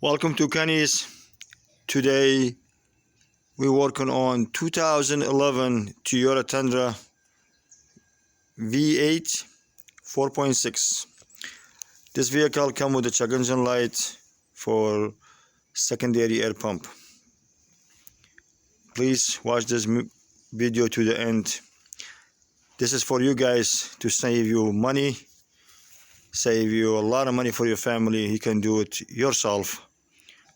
Welcome to Kenny's. Today we're working on 2011 Toyota Tundra V8 4.6. This vehicle comes with a check engine light for secondary air pump. Please watch this video to the end. This is for you guys to save you money, save you a lot of money for your family. You can do it yourself.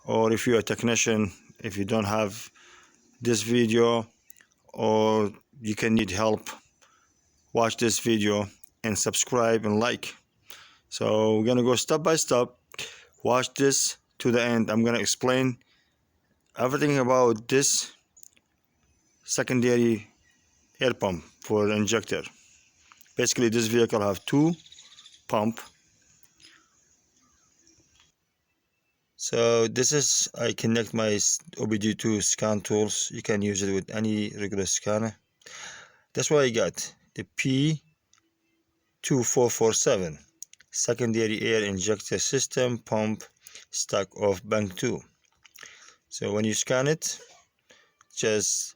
Or if you're a technician, if you don't have this video or you can need help, watch this video and subscribe and like. So we're gonna go step by step. Watch this to the end. I'm gonna explain everything about this secondary air pump for the injector. Basically this vehicle have two pump. So this is, I connect my OBD2 scan tools. You can use it with any regular scanner. That's why I got the P2447 secondary air injector system pump stock of bank 2. So when you scan it, just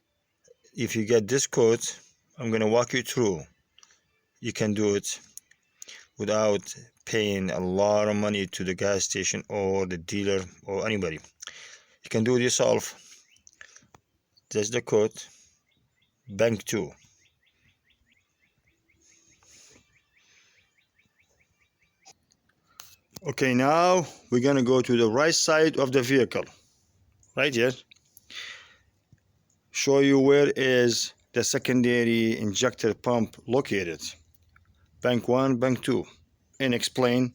if you get this code, I'm gonna walk you through. You can do it without paying a lot of money to the gas station or the dealer or anybody. You can do it yourself. That's the code, bank 2. Okay, now we're gonna go to the right side of the vehicle, right here. Show you where is the secondary injector pump located. Bank 1, bank 2, and explain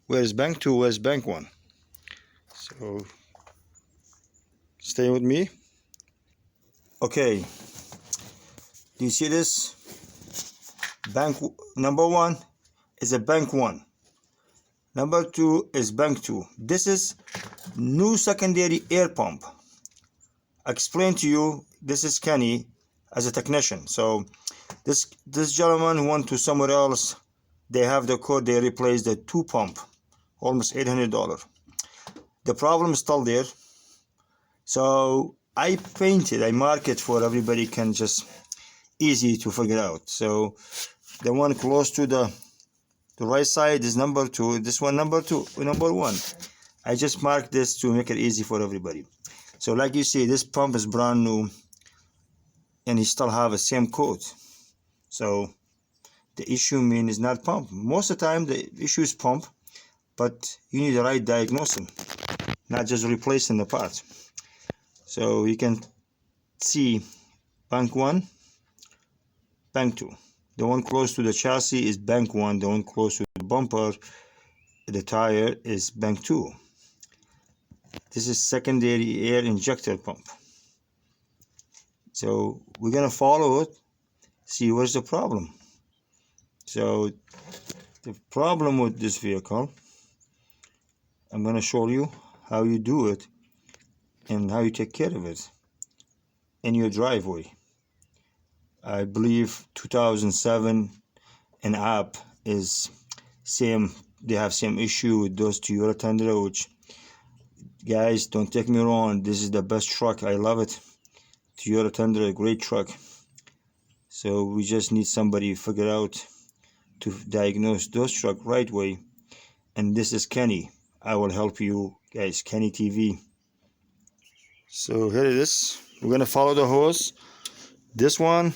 where is bank 2, where is bank 1. So stay with me. Okay, do you see this? Bank number 1 is a bank 1. Number 2 is bank 2. This is new secondary air pump. I explained to you, this is Kenny as a technician. So this gentleman went to somewhere else. They have the code, they replaced the 2 pump, almost $800. The problem is still there. So I painted, I mark it for everybody can just easy to figure out. So the one close to the right side is number 2. This one number 1. I just marked this to make it easy for everybody. So like you see, this pump is brand new and you still have the same code. So the issue is not pump. Most of the time the issue is pump, but you need the right diagnosis, not just replacing the parts. So you can see bank 1, bank 2. The one close to the chassis is bank 1. The one close to the bumper, the tire, is bank 2. This is secondary air injector pump. So we're gonna follow it, see where's the problem. So the problem with this vehicle, I'm gonna show you how you do it and how you take care of it in your driveway. I believe 2007 and up is same. They have same issue with those Toyota Tundra, which, guys, don't take me wrong, this is the best truck. I love it. Toyota Tundra, a great truck. So we just need somebody to figure out to diagnose those truck right way. And this is Kenny. I will help you guys. Kenny TV. So here it is. We're gonna follow the hose. This one,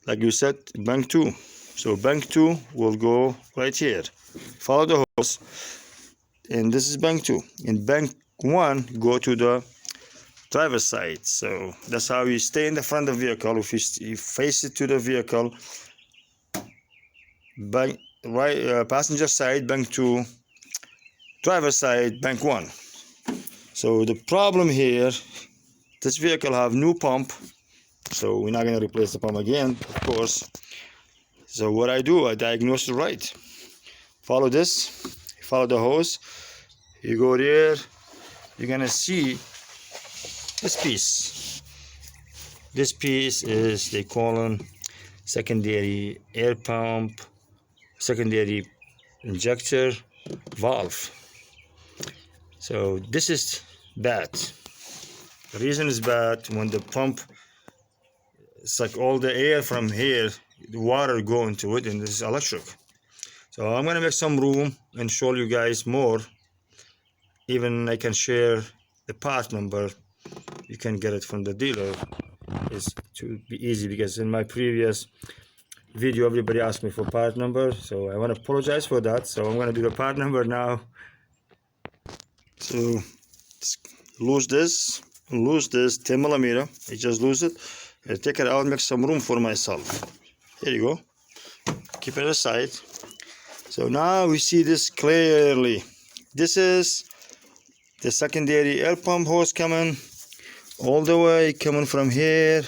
like you said, bank 2. So bank 2 will go right here. Follow the hose. And this is bank 2. And bank 1 go to the driver's side. So that's how you stay in the front of the vehicle. If you face it to the vehicle, bank right, passenger side, bank 2, driver's side, bank 1. So the problem here, this vehicle have new pump. So we're not gonna replace the pump again, of course. So what I do, I diagnose it right. Follow this, follow the hose. You go there, you're gonna see this piece. This piece is, they call them secondary air pump, secondary injector valve. So this is bad. The reason is bad, when the pump, it's like all the air from here, the water go into it, and this is electric. So I'm gonna make some room and show you guys more. Even I can share the part number. You can get it from the dealer. It's to be easy, because in my previous video everybody asked me for part number, so I want to apologize for that. So I'm gonna do the part number now. So lose this 10 millimeter. I just lose it. I take it out, make some room for myself. Here you go. Keep it aside. So now we see this clearly. This is the secondary air pump hose coming all the way, coming from here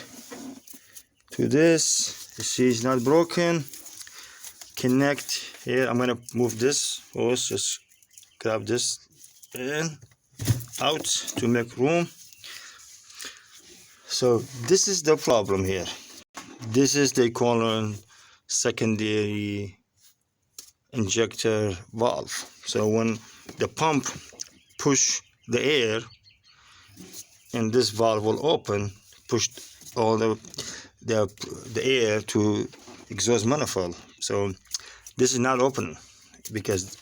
to this. You see it's not broken. Connect here. I'm gonna move this hose. Just grab this in, out to make room. So this is the problem here. This is the colon secondary injector valve. So when the pump push the air, and this valve will open, push all the air to exhaust manifold. So this is not open because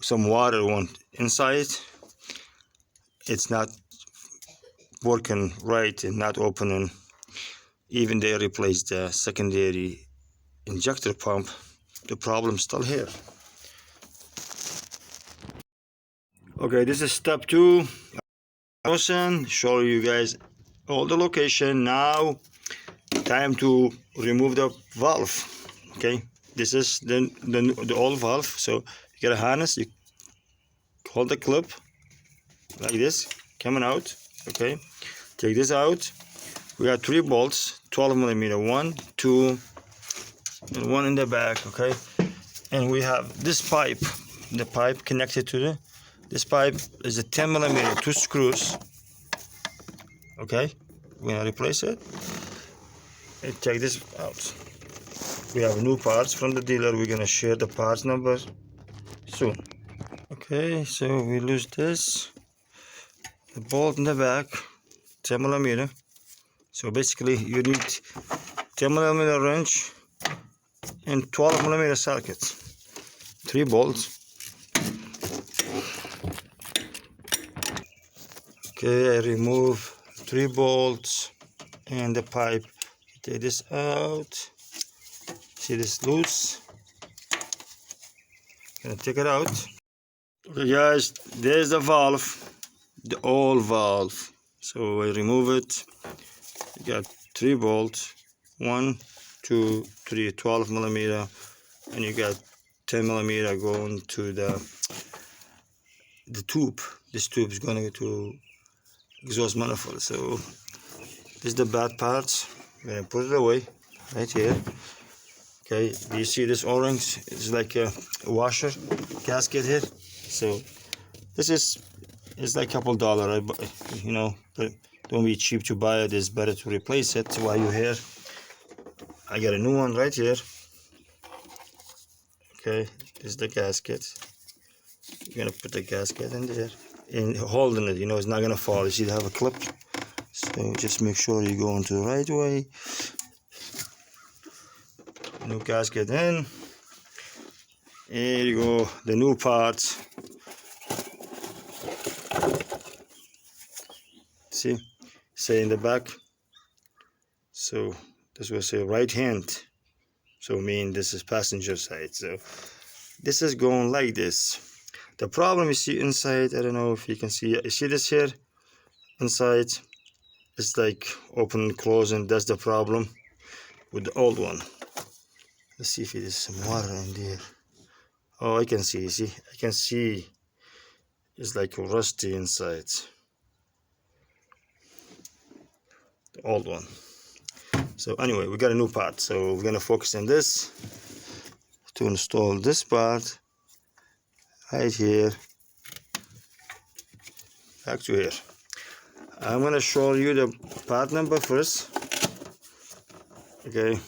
some water went inside. It's not working right and not opening. Even they replaced the secondary injector pump, the problem's still here. Okay, this is step 2. Show you guys all the location. Now time to remove the valve. Okay, this is the old valve. So you get a harness, you hold the clip like this, coming out. Okay, take this out. We have 3 bolts, 12 millimeter, 1, 2, and 1 in the back. Okay, and we have this pipe, the pipe connected to this pipe is a 10 millimeter, 2 screws. Okay, we're gonna replace it and take this out. We have new parts from the dealer. We're gonna share the parts number soon. Okay, so we lose this, the bolt in the back, 10 millimeter. So basically you need 10 millimeter wrench and 12 millimeter sockets, 3 bolts. Okay, I remove 3 bolts and the pipe. Take this out. See this loose? Gonna take it out. Okay guys, there's the valve, the old valve. So I remove it. You got 3 bolts, 1, 2, 3, 12 millimeter, and you got 10 millimeter going to the tube. This tube is going to exhaust manifold. So this is the bad parts. I'm gonna put it away right here. Okay, do you see this orange? It's like a washer gasket here. So this is, it's like a couple $, you know, but don't be cheap to buy it. It's better to replace it while you're here. I got a new one right here. Okay, this is the gasket. You're gonna put the gasket in there and holding it, you know, it's not gonna fall. You see, they have a clip. So just make sure you go into the right way. New gasket in. Here you go, the new parts. See, say in the back. So this will say right hand. So mean this is passenger side. So this is going like this. The problem you see inside, I don't know if you can see. You see this here inside? It's like open and close, and that's the problem with the old one. Let's see if there's some water in there. Oh, I can see. You see, I can see. It's like rusty inside. The old one. So anyway, we got a new part. So we're gonna focus on this to install this part right here. Back to here. I'm gonna show you the part number first. Okay.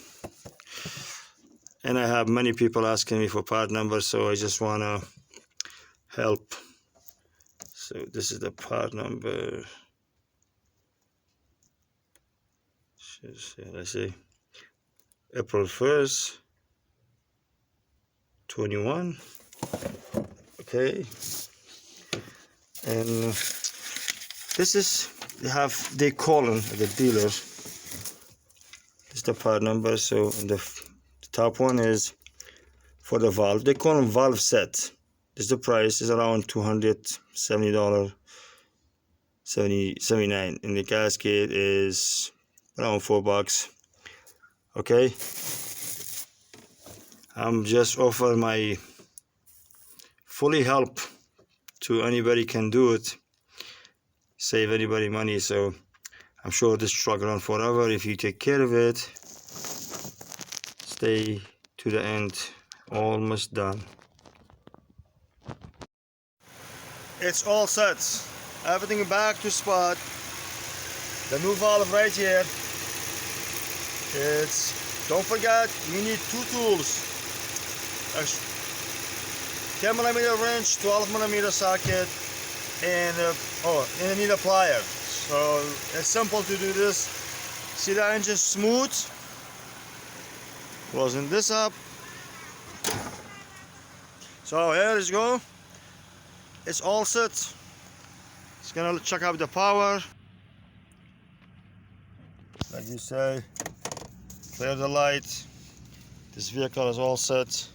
And I have many people asking me for part number, so I just wanna help. So this is the part number. Let's see, April 1st, 21. Okay, and this is they calling the dealer. This is the part number. So the top one is for the valve. They call them valve set. This is the price is around $270, 79, and the gasket is around $4. Okay, I'm just offering my fully help to anybody can do it, save anybody money. So I'm sure this truck run forever if you take care of it. Stay to the end. Almost done. It's all set. Everything back to spot. The new valve right here. Don't forget, you need two tools. A 10mm wrench, 12mm socket, and you need a plier. So it's simple to do this. See the engine smooth? Closing this up. So here you go. It's all set. It's gonna check out the power. Like you say, clear the light. This vehicle is all set.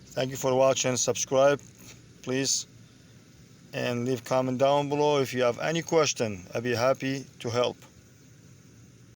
Thank you for watching. Subscribe, please, and leave comment down below if you have any question. I'll be happy to help.